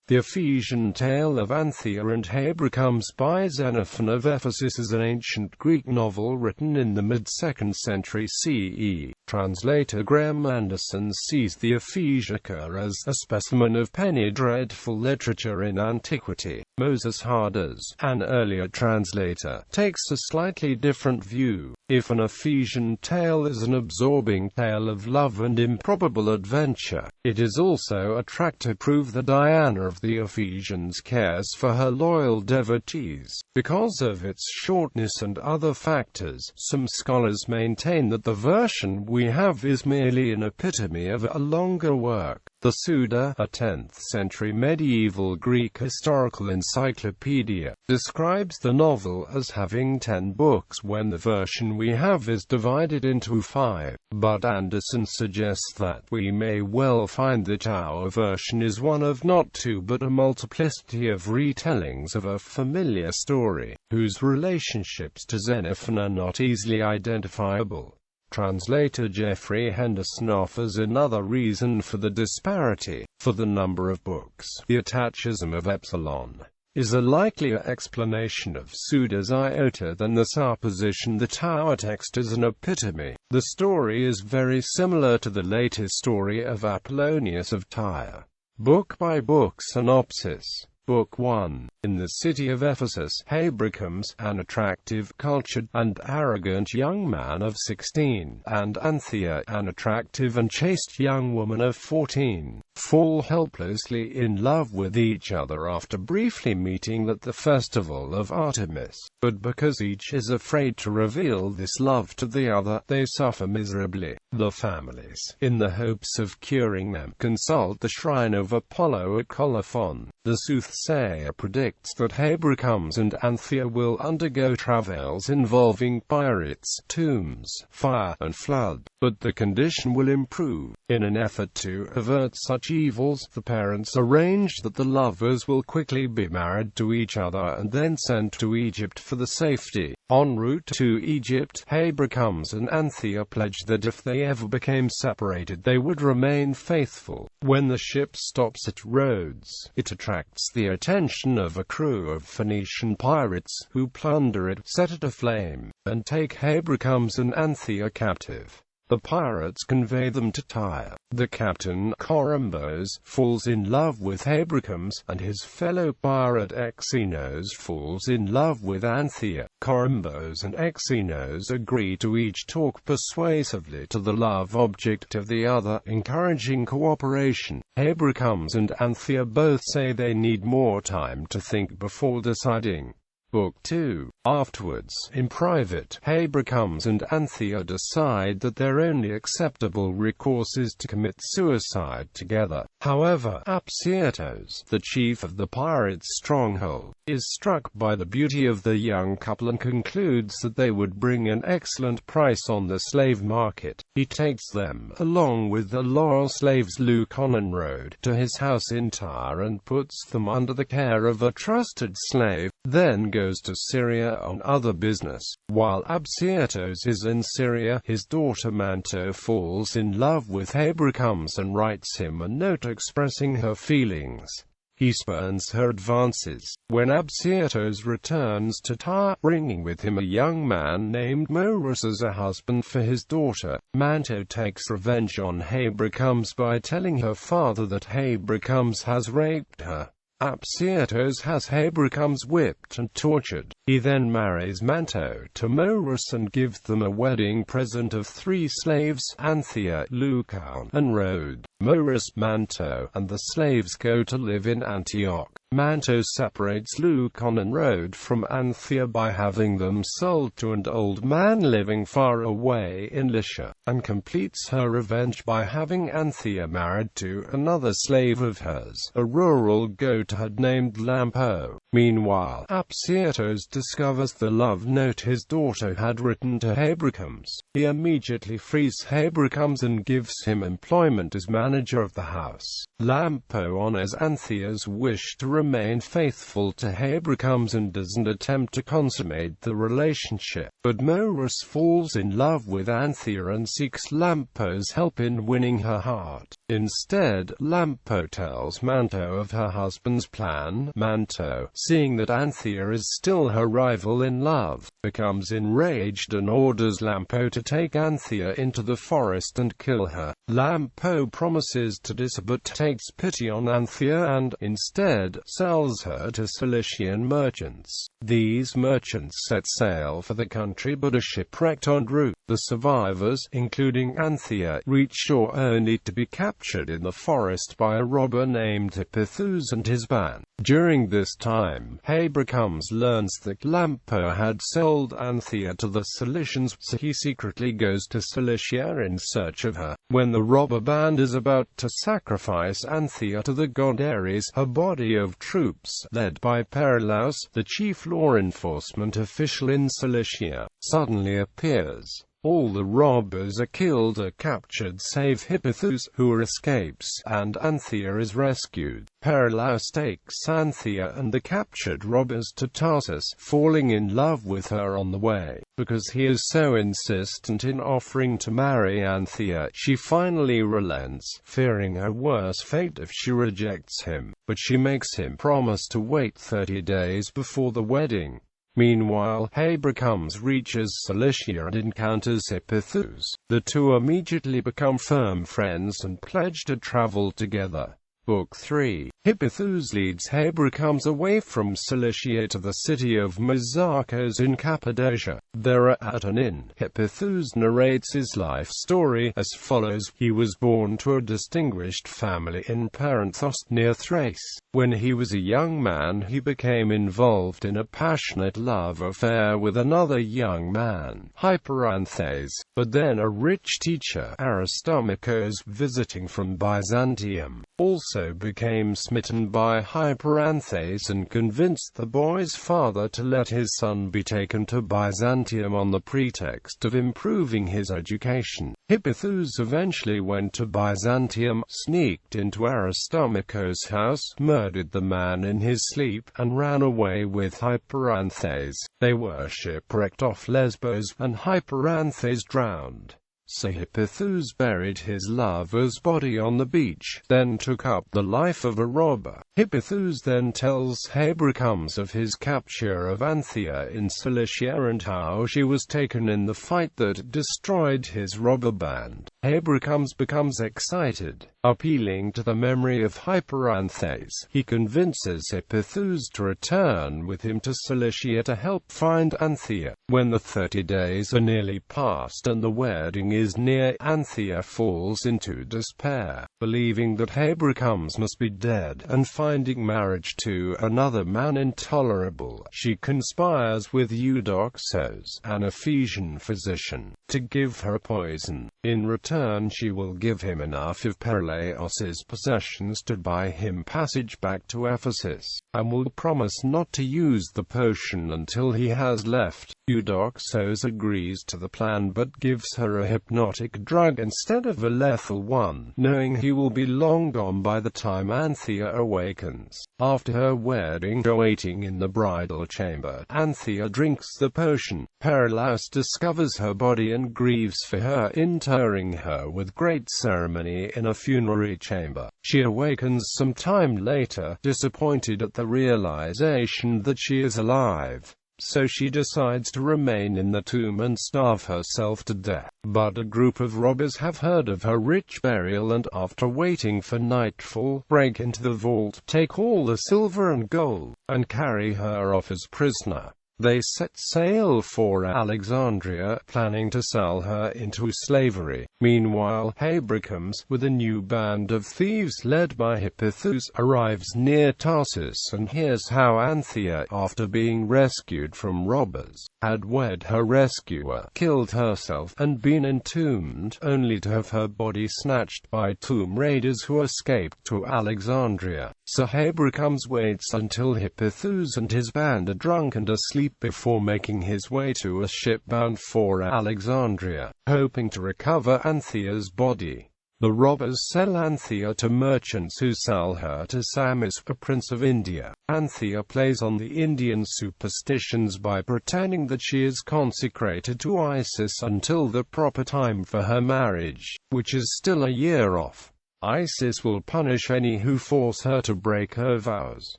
The Ephesian Tale of Anthia and Habrocomes by Xenophon of Ephesus is an ancient Greek novel written in the mid-2nd century CE. Translator Graham Anderson sees the Ephesiaca as a specimen of penny dreadful literature in antiquity. Moses Hadas, an earlier translator, takes a slightly different view. If an Ephesian tale is an absorbing tale of love and improbable adventure, it is also a tract to prove that Diana of the Ephesians cares for her loyal devotees. Because of its shortness and other factors, some scholars maintain that the version we have is merely an epitome of a longer work. The Suda, a 10th century medieval Greek historical encyclopedia, describes the novel as having 10 books when the version we have is divided into 5. But Anderson suggests that we may well find that our version is one of not 2 but a multiplicity of retellings of a familiar story, whose relationships to Xenophon are not easily identifiable. Translator Jeffrey Henderson offers another reason for the disparity. For the number of books, the itacism of epsilon is a likelier explanation of Suda's iota than the supposition that our text is an epitome. The story is very similar to the latest story of Apollonius of Tyre. Book-by-book synopsis. Book 1. In the city of Ephesus, Habrocomes, an attractive, cultured, and arrogant young man of 16, and Anthia, an attractive and chaste young woman of 14, fall helplessly in love with each other after briefly meeting at the festival of Artemis. But because each is afraid to reveal this love to the other, they suffer miserably. The families, in the hopes of curing them, consult the shrine of Apollo at Xenophon. The soothsayer predicts that Habrocomes and Anthia will undergo travails involving pirates, tombs, fire, and flood, but the condition will improve. In an effort to avert such evils, the parents arrange that the lovers will quickly be married to each other and then sent to Egypt for the safety. En route to Egypt, Habrocomes and Anthia pledge that if they ever became separated they would remain faithful. When the ship stops at Rhodes, it attracts the attention of a crew of Phoenician pirates, who plunder it, set it aflame, and take Habrocomes and Anthia captive. The pirates convey them to Tyre. The captain, Corymbos, falls in love with Habrocomes, and his fellow pirate Xenos falls in love with Anthia. Corymbos and Xenos agree to each talk persuasively to the love object of the other, encouraging cooperation. Habrocomes and Anthia both say they need more time to think before deciding. Book 2. Afterwards, in private, Habrocomes and Anthia decide that their only acceptable recourse is to commit suicide together. However, Apsietos, the chief of the pirates' stronghold, is struck by the beauty of the young couple and concludes that they would bring an excellent price on the slave market. He takes them, along with the loyal slaves Lucanon Road, to his house in Tyre and puts them under the care of a trusted slave, then goes to Syria on other business. While Apsietos is in Syria, his daughter Manto falls in love with Habrocomes and writes him a note expressing her feelings. He spurns her advances. When Apsietos returns to Tyre, bringing with him a young man named Morus as a husband for his daughter, Manto takes revenge on Habrocomes by telling her father that Habrocomes has raped her. Apsietos has Habrocomes whipped and tortured. He then marries Manto to Morus and gives them a wedding present of 3 slaves, Anthia, Lucanon, and Rhode. Morus, Manto, and the slaves go to live in Antioch. Manto separates Lucanon and Rhode from Anthia by having them sold to an old man living far away in Lycia, and completes her revenge by having Anthia married to another slave of hers, a rural goatherd named Lampo. Meanwhile, Apsietos discovers the love note his daughter had written to Habrocomes. He immediately frees Habrocomes and gives him employment as manager of the house. Lampo honors Anthia's wish to remain faithful to Habrocomes and doesn't attempt to consummate the relationship. But Morus falls in love with Anthia and seeks Lampo's help in winning her heart. Instead, Lampo tells Manto of her husband's plan. Manto, seeing that Anthia is still her rival in love, becomes enraged and orders Lampo to take Anthia into the forest and kill her. Lampo promises to disappear but takes pity on Anthia and, instead, sells her to Cilician merchants. These merchants set sail for the country but are shipwrecked en route. The survivors, including Anthia, reach shore only to be captured in the forest by a robber named Epithus and his band. During this time, Habrocomes learns that Lampo had sold Anthia to the Cilicians, so he secretly goes to Cilicia in search of her. When the robber band is about to sacrifice Anthia to the god Ares, a body of troops, led by Perilaus, the chief law enforcement official in Cilicia, suddenly appears. All the robbers are killed or captured save Epithus, who escapes, and Anthia is rescued. Perilaus takes Anthia and the captured robbers to Tarsus, falling in love with her on the way. Because he is so insistent in offering to marry Anthia, she finally relents, fearing a worse fate if she rejects him. But she makes him promise to wait 30 days before the wedding. Meanwhile, Habrocomes reaches Cilicia and encounters Epithus. The two immediately become firm friends and pledge to travel together. Book 3. Epithus leads Habrocomes away from Cilicia to the city of Mazarchos in Cappadocia. There, at an inn, Epithus narrates his life story as follows. He was born to a distinguished family in Paranthos, near Thrace. When he was a young man, he became involved in a passionate love affair with another young man, Hyperanthes. But then a rich teacher, Aristomachos, visiting from Byzantium, also became smitten by Hyperanthes and convinced the boy's father to let his son be taken to Byzantium on the pretext of improving his education. Epithus eventually went to Byzantium, sneaked into Aristomachos' house, murdered the man in his sleep, and ran away with Hyperanthes. They were shipwrecked off Lesbos, and Hyperanthes drowned. So Epithus buried his lover's body on the beach, then took up the life of a robber. Epithus then tells Habrocomes of his capture of Anthia in Cilicia and how she was taken in the fight that destroyed his robber band. Habrocomes becomes excited. Appealing to the memory of Hyperanthes, he convinces Epithus to return with him to Cilicia to help find Anthia. When the 30 days are nearly past and the wedding is near, Anthia falls into despair, believing that Habrocomes must be dead, and finding marriage to another man intolerable, she conspires with Eudoxos, an Ephesian physician, to give her poison. In return, she will give him enough of Perilaus's possessions to buy him passage back to Ephesus, and will promise not to use the potion until he has left. Eudoxos agrees to the plan but gives her a hypnotic drug instead of a lethal one, knowing he will be long gone by the time Anthia awakens. After her wedding, waiting in the bridal chamber, Anthia drinks the potion. Perilaus discovers her body and grieves for her, interring her with great ceremony in a funerary chamber. She awakens some time later, disappointed at the realization that she is alive. So she decides to remain in the tomb and starve herself to death. But a group of robbers have heard of her rich burial and, after waiting for nightfall, break into the vault, take all the silver and gold, and carry her off as prisoner. They set sail for Alexandria, planning to sell her into slavery. Meanwhile, Habrocomes, with a new band of thieves led by Epithus, arrives near Tarsus and hears how Anthia, after being rescued from robbers, had wed her rescuer, killed herself, and been entombed, only to have her body snatched by tomb raiders who escaped to Alexandria. So Habrocomes waits until Epithus and his band are drunk and asleep before making his way to a ship bound for Alexandria, hoping to recover Anthia's body. The robbers sell Anthia to merchants who sell her to Samis, a prince of India. Anthia plays on the Indian superstitions by pretending that she is consecrated to Isis until the proper time for her marriage, which is still a year off. Isis will punish any who force her to break her vows.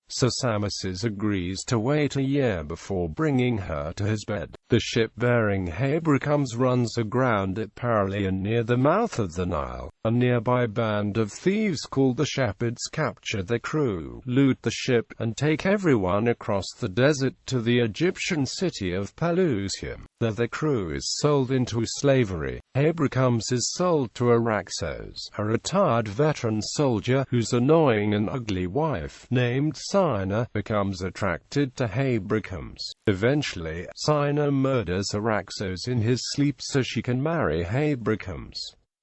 So Samis agrees to wait a year before bringing her to his bed. The ship bearing Habrocomes runs aground at Paralian near the mouth of the Nile. A nearby band of thieves called the Shepherds capture the crew, loot the ship, and take everyone across the desert to the Egyptian city of Pelusium. There the crew is sold into slavery. Habrocomes is sold to Araxos, a retired veteran soldier whose annoying and ugly wife, named Suda, becomes attracted to Habrocomes. Eventually, Suda murders Araxos in his sleep so she can marry Habrocomes.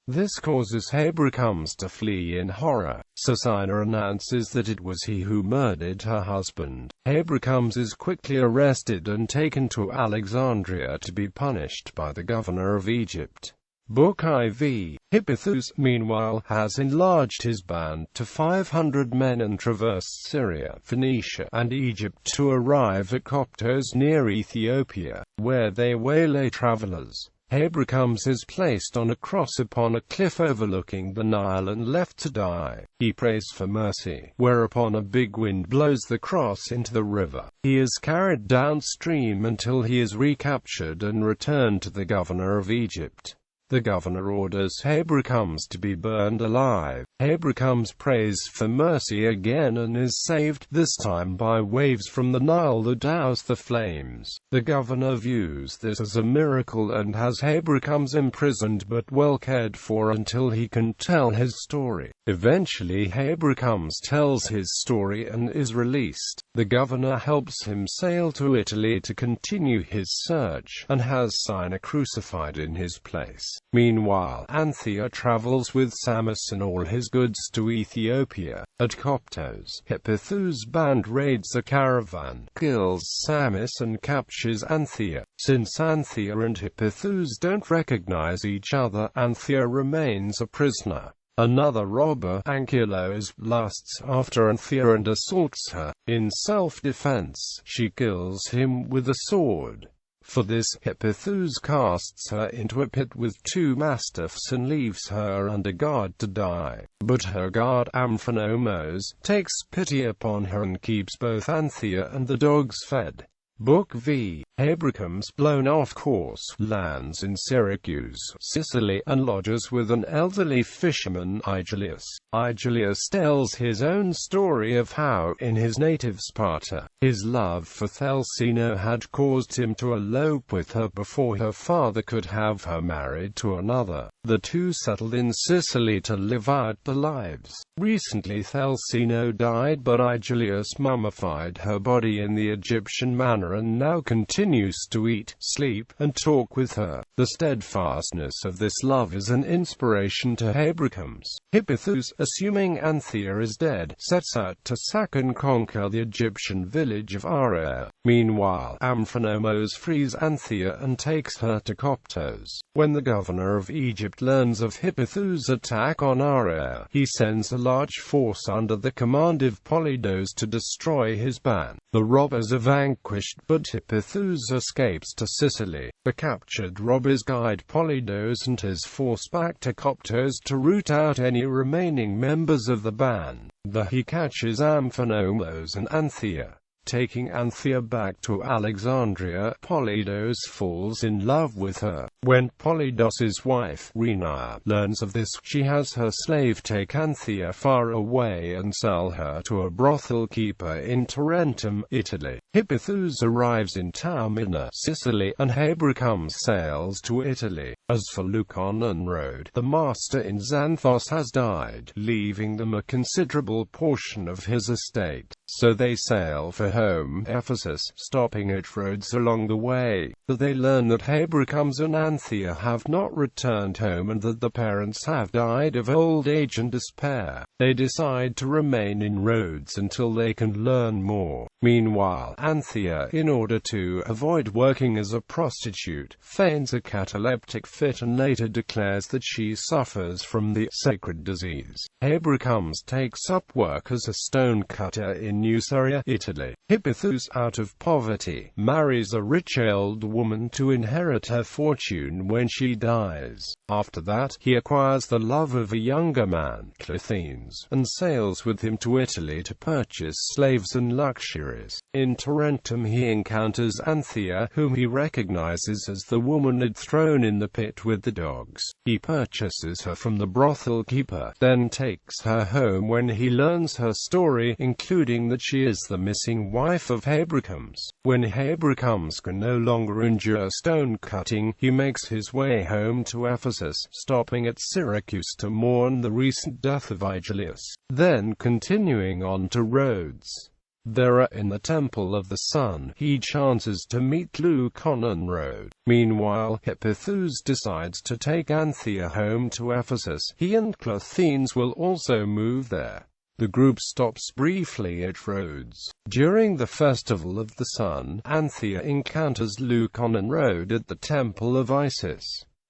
This causes Habrocomes to flee in horror, so Suda announces that it was he who murdered her husband. Habrocomes is quickly arrested and taken to Alexandria to be punished by the governor of Egypt. Book IV. Hippothous, meanwhile, has enlarged his band to 500 men and traversed Syria, Phoenicia, and Egypt to arrive at Coptos near Ethiopia, where they waylay travelers. Habrocomes is placed on a cross upon a cliff overlooking the Nile and left to die. He prays for mercy, whereupon a big wind blows the cross into the river. He is carried downstream until he is recaptured and returned to the governor of Egypt. The governor orders Habrocomes to be burned alive. Habrocomes prays for mercy again and is saved, this time by waves from the Nile that douse the flames. The governor views this as a miracle and has Habrocomes imprisoned but well cared for until he can tell his story. Eventually Habrocomes tells his story and is released. The governor helps him sail to Italy to continue his search, and has Suda crucified in his place. Meanwhile, Anthia travels with Samis and all his goods to Ethiopia. At Coptos, Hippothous' band raids a caravan, kills Samis and captures Anthia. Since Anthia and Hippothous don't recognize each other, Anthia remains a prisoner. Another robber, Ankylos, lusts after Anthia and assaults her. In self-defense, she kills him with a sword. For this, Hippothous casts her into a pit with 2 mastiffs and leaves her under guard to die. But her guard, Amphinomos, takes pity upon her and keeps both Anthia and the dogs fed. Book V. Habrocomes, blown off course, lands in Syracuse, Sicily, and lodges with an elderly fisherman, Aegileus. Aegileus tells his own story of how, in his native Sparta, his love for Thelsino had caused him to elope with her before her father could have her married to another. The two settled in Sicily to live out their lives. Recently Thelsino died, but Aegileus mummified her body in the Egyptian manner and now continues to eat, sleep, and talk with her. The steadfastness of this love is an inspiration to Habrocomes. Hippothous, assuming Anthia is dead, sets out to sack and conquer the Egyptian village of Aria. Meanwhile, Amphinomos frees Anthia and takes her to Coptos. When the governor of Egypt learns of Hippothous' attack on Aria, he sends a large force under the command of Polydos to destroy his band. The robbers are vanquished, but Hippothous escapes to Sicily. The captured robbers guide Polydos and his force back to Coptos to root out any remaining members of the band. There he catches Amphinomos and Anthia. Taking Anthia back to Alexandria, Polydos falls in love with her. When Polydos's wife, Rhenia, learns of this, she has her slave take Anthia far away and sell her to a brothel keeper in Tarentum, Italy. Hippothous arrives in Taormina, Sicily, and Habrocomes sails to Italy. As for Leucon and Rhode, the master in Xanthos has died, leaving them a considerable portion of his estate. So they sail for home, Ephesus, stopping at Rhodes along the way. that they learn that Habrocomes and Anthia have not returned home and that the parents have died of old age and despair. They decide to remain in Rhodes until they can learn more. Meanwhile, Anthia, in order to avoid working as a prostitute, feigns a cataleptic fit and later declares that she suffers from the sacred disease. Habrocomes takes up work as a stonecutter in Nuceria, Italy. Hippothous, out of poverty, marries a rich old woman to inherit her fortune when she dies. After that, he acquires the love of a younger man, Clothenes, and sails with him to Italy to purchase slaves and luxuries. In Tarentum he encounters Anthia, whom he recognizes as the woman he'd thrown in the pit with the dogs. He purchases her from the brothel keeper, then takes her home when he learns her story, including that she is the missing wife of Habrocomes. When Habrocomes can no longer endure stone-cutting, he makes his way home to Ephesus, stopping at Syracuse to mourn the recent death of Igilius, then continuing on to Rhodes. There, in the Temple of the Sun, he chances to meet Leucon on road. Meanwhile, Hippothous decides to take Anthia home to Ephesus. He and Clothenes will also move there. The group stops briefly at Rhodes. During the Festival of the Sun, Anthia encounters Leucon and Rhodes at the Temple of Isis.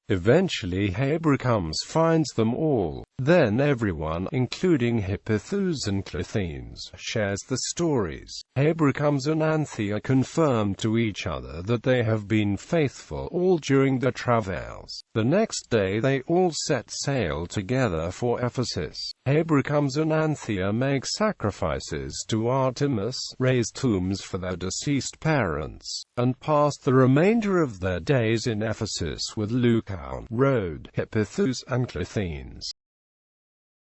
Eventually Habrocomes finds them all. Then everyone, including Hippothous and Clothenes, shares the stories. Habrocomes and Anthia confirm to each other that they have been faithful all during their travails. The next day they all set sail together for Ephesus. Habrocomes and Anthia make sacrifices to Artemis, raise tombs for their deceased parents, and pass the remainder of their days in Ephesus with Leucon, Rhodes, Hippothous, and Clothenes.